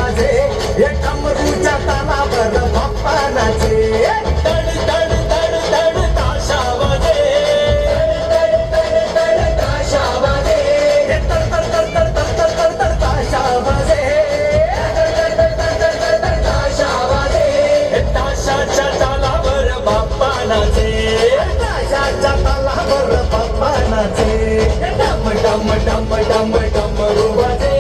वाजे हे डमरूच्या तालावर बाप्पा नाचे तड तड तड तड ताशा वाजे तड तड तड ताशा वाजे हे तड तड तड तड तड तड तड तड ताशा वाजे तड तड तड तड तड तड ताशा वाजे हे ताशाच्या तालावर बाप्पा नाचे ताशाच्या तालावर बाप्पा नाचे डम डम डम डम डमरू वाजे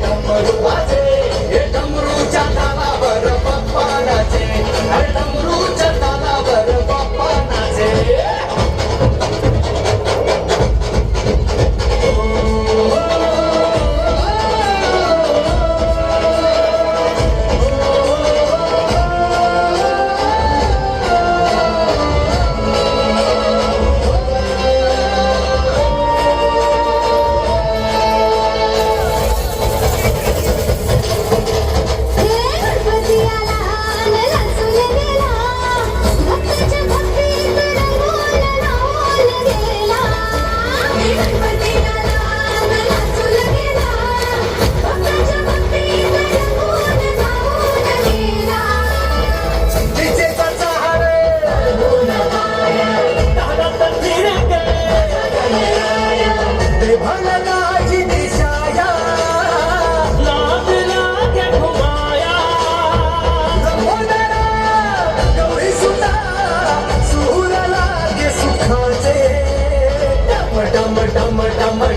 डमरू वाजे हे डमरूच्या तालावर बाप्पा नाचे अरे डमरूच्या तालावर बाप्पा नाचे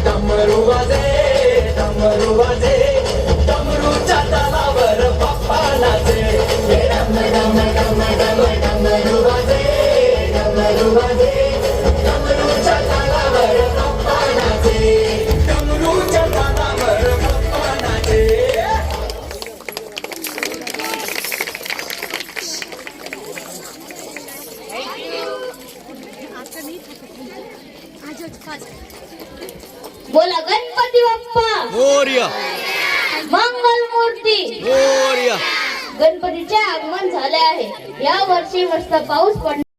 डमरू वाजे डमरू वाजे डमरूच्या तालावर बाप्पा नाचे डम डम डम डम डमरू वाजे डमरू वाजे डमरूच्या तालावर बाप्पा नाचे डमरूच्या तालावर बाप्पा नाचे बोला गणपती बाप्पा मोरया मंगल मूर्ती मोरया. गणपतीचे आगमन झाले आहे. या वर्षी मस्त पाऊस पडणार.